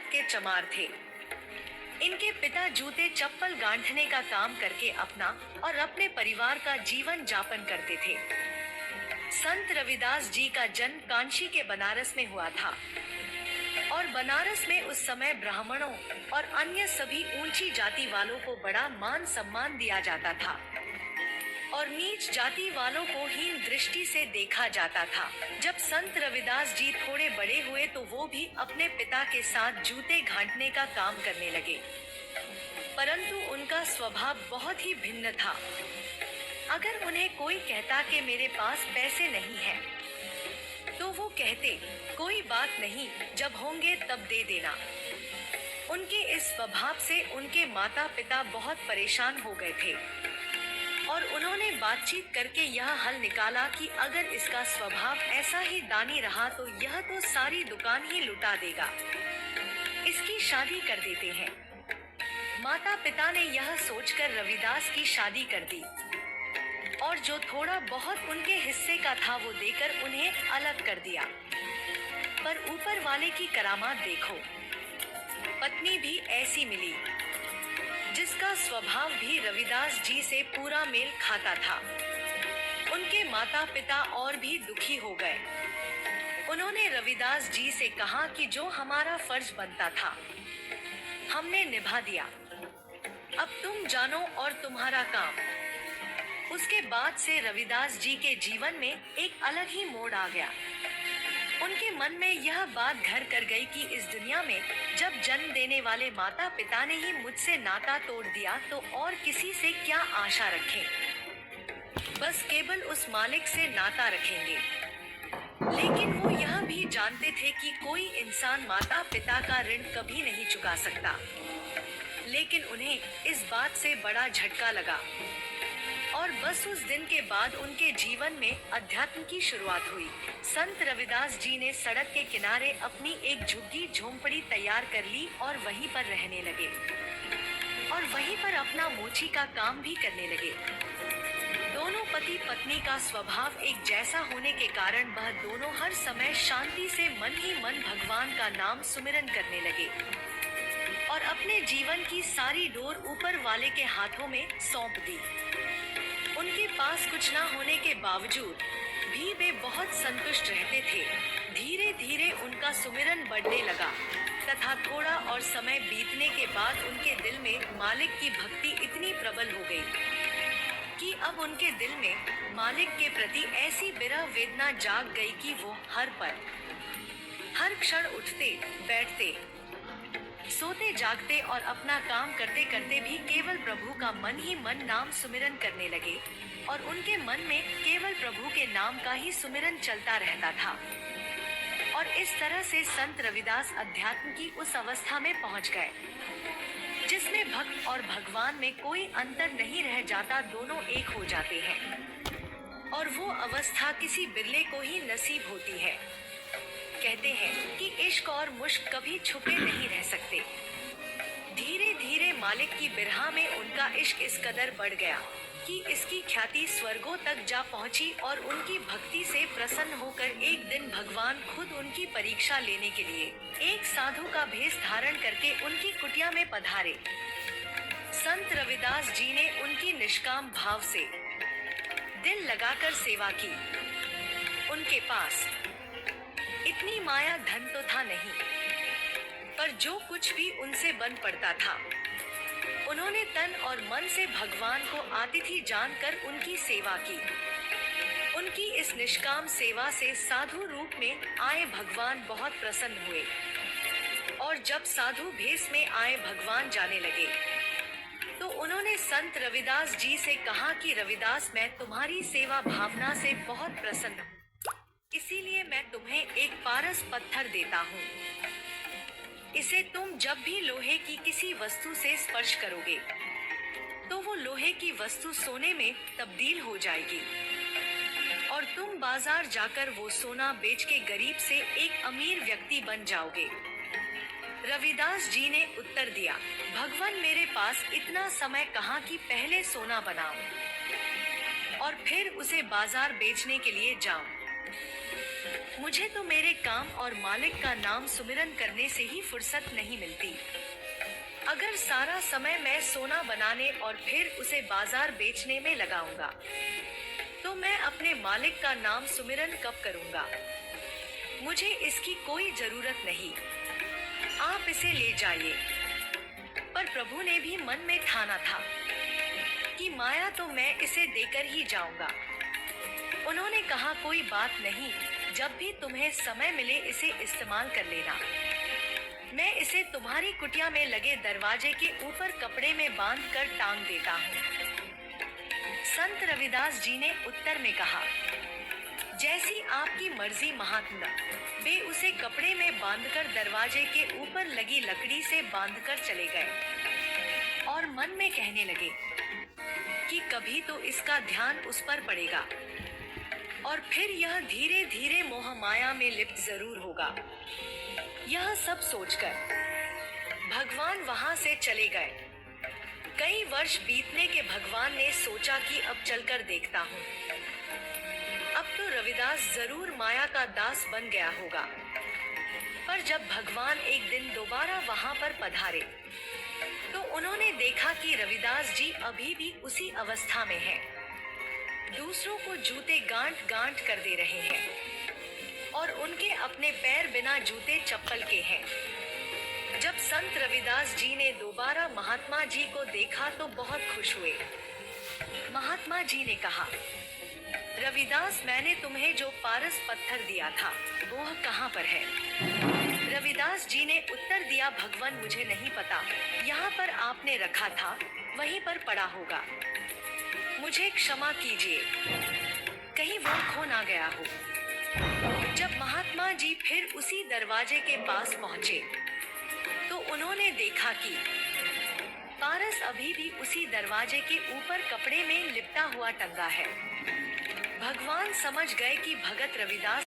के चमार थे। इनके पिता जूते चप्पल गांठने का काम करके अपना और अपने परिवार का जीवन यापन करते थे। संत रविदास जी का जन्म कांची के बनारस में हुआ था और बनारस में उस समय ब्राह्मणों और अन्य सभी ऊंची जाति वालों को बड़ा मान सम्मान दिया जाता था और नीच जाति वालों को हीन दृष्टि से देखा जाता था। जब संत रविदास जी थोड़े बड़े हुए तो वो भी अपने पिता के साथ जूते घाटने का काम करने लगे, परंतु उनका स्वभाव बहुत ही भिन्न था। अगर उन्हें कोई कहता कि मेरे पास पैसे नहीं हैं, तो वो कहते कोई बात नहीं, जब होंगे तब दे देना। उनके इस स्वभाव से उनके माता पिता बहुत परेशान हो गए थे और उन्होंने बातचीत करके यह हल निकाला कि अगर इसका स्वभाव ऐसा ही दानी रहा तो यह तो सारी दुकान ही लुटा देगा, इसकी शादी कर देते हैं। माता पिता ने यह सोचकर रविदास की शादी कर दी और जो थोड़ा बहुत उनके हिस्से का था वो देकर उन्हें अलग कर दिया। पर ऊपर वाले की करामात देखो, पत्नी भी ऐसी मिली जिसका स्वभाव भी रविदास जी से पूरा मेल खाता था। उनके माता पिता और भी दुखी हो गए। उन्होंने रविदास जी से कहा कि जो हमारा फर्ज बनता था हमने निभा दिया, अब तुम जानो और तुम्हारा काम। उसके बाद से रविदास जी के जीवन में एक अलग ही मोड़ आ गया। उनके मन में यह बात घर कर गई कि इस दुनिया में जब जन्म देने वाले माता पिता ने ही मुझसे नाता तोड़ दिया तो और किसी से क्या आशा रखें, बस केवल उस मालिक से नाता रखेंगे। लेकिन वो यह भी जानते थे कि कोई इंसान माता पिता का ऋण कभी नहीं चुका सकता। लेकिन उन्हें इस बात से बड़ा झटका लगा और बस उस दिन के बाद उनके जीवन में अध्यात्म की शुरुआत हुई। संत रविदास जी ने सड़क के किनारे अपनी एक झुग्गी झोंपड़ी तैयार कर ली और वहीं पर रहने लगे और वहीं पर अपना मोची का काम भी करने लगे। दोनों पति पत्नी का स्वभाव एक जैसा होने के कारण वह दोनों हर समय शांति से मन ही मन भगवान का नाम सुमिरन करने लगे और अपने जीवन की सारी डोर ऊपर वाले के हाथों में सौंप दी। उनके पास कुछ न होने के बावजूद भी वे बहुत संतुष्ट रहते थे। धीरे धीरे उनका सुमिरन बढ़ने लगा तथा थोड़ा और समय बीतने के बाद उनके दिल में मालिक की भक्ति इतनी प्रबल हो गई कि अब उनके दिल में मालिक के प्रति ऐसी विरह वेदना जाग गई कि वो हर क्षण उठते बैठते सोते जागते और अपना काम करते करते भी केवल प्रभु का मन ही मन नाम सुमिरन करने लगे और उनके मन में केवल प्रभु के नाम का ही सुमिरन चलता रहता था। और इस तरह से संत रविदास अध्यात्म की उस अवस्था में पहुंच गए जिसमें भक्त और भगवान में कोई अंतर नहीं रह जाता, दोनों एक हो जाते हैं और वो अवस्था किसी बिरले को ही नसीब होती है। कहते हैं कि इश्क और मुश्क कभी छुपे नहीं रह सकते। धीरे धीरे मालिक की बिरहा में उनका इश्क इस कदर बढ़ गया कि इसकी ख्याति स्वर्गों तक जा पहुंची और उनकी भक्ति से प्रसन्न होकर एक दिन भगवान खुद उनकी परीक्षा लेने के लिए एक साधु का भेष धारण करके उनकी कुटिया में पधारे। संत रविदास जी ने उनकी निष्काम भाव से दिल लगाकर सेवा की। उनके पास इतनी माया धन तो था नहीं, पर जो कुछ भी उनसे बन पड़ता था उन्होंने तन और मन से भगवान को आतिथि जानकर उनकी सेवा की। उनकी इस निष्काम सेवा से साधु रूप में आए भगवान बहुत प्रसन्न हुए और जब साधु भेष में आए भगवान जाने लगे तो उन्होंने संत रविदास जी से कहा कि रविदास, मैं तुम्हारी सेवा भावना से बहुत प्रसन्न हूँ, इसीलिए मैं तुम्हें एक पारस पत्थर देता हूँ। इसे तुम जब भी लोहे की किसी वस्तु से स्पर्श करोगे तो वो लोहे की वस्तु सोने में तब्दील हो जाएगी और तुम बाजार जाकर वो सोना बेच के गरीब से एक अमीर व्यक्ति बन जाओगे। रविदास जी ने उत्तर दिया, भगवान, मेरे पास इतना समय कहाँ कि पहले सोना बनाऊं और फिर उसे बाजार बेचने के लिए जाऊं। मुझे तो मेरे काम और मालिक का नाम सुमिरन करने से ही फुर्सत नहीं मिलती। अगर सारा समय मैं सोना बनाने और फिर उसे बाजार बेचने में लगाऊंगा, तो मैं अपने मालिक का नाम सुमिरन कब करूंगा? मुझे इसकी कोई जरूरत नहीं, आप इसे ले जाइए। पर प्रभु ने भी मन में ठाना था कि माया तो मैं इसे देकर ही जाऊंगा। उन्होंने कहा, कोई बात नहीं, जब भी तुम्हें समय मिले इसे इस्तेमाल कर लेना। मैं इसे तुम्हारी कुटिया में लगे दरवाजे के ऊपर कपड़े में बांध कर टांग देता हूँ। संत रविदास जी ने उत्तर में कहा, जैसी आपकी मर्जी महात्मा। वे उसे कपड़े में बांधकर दरवाजे के ऊपर लगी लकड़ी से बांधकर चले गए और मन में कहने लगे कि कभी तो इसका ध्यान उस पर पड़ेगा और फिर यह धीरे धीरे मोह माया में लिप्त जरूर होगा। यह सब सोचकर भगवान वहां से चले गए। कई वर्ष बीतने के भगवान ने सोचा कि अब चलकर देखता हूँ। अब तो रविदास जरूर माया का दास बन गया होगा। पर जब भगवान एक दिन दोबारा वहां पर पधारे, तो उन्होंने देखा कि रविदास जी अभी भी उसी अवस्था में हैं। दूसरों को जूते गांठ गांठ कर दे रहे हैं और उनके अपने पैर बिना जूते चप्पल के हैं। जब संत रविदास जी ने दोबारा महात्मा जी को देखा तो बहुत खुश हुए। महात्मा जी ने कहा, रविदास, मैंने तुम्हें जो पारस पत्थर दिया था वह कहाँ पर है? रविदास जी ने उत्तर दिया, भगवान, मुझे नहीं पता, यहाँ पर आपने रखा था, वहीं पर पड़ा होगा। मुझे क्षमा कीजिए, कहीं वो खो ना गया हो। जब महात्मा जी फिर उसी दरवाजे के पास पहुँचे, तो उन्होंने देखा कि पारस अभी भी उसी दरवाजे के ऊपर कपड़े में लिपटा हुआ टंगा है। भगवान समझ गए कि भगत रविदास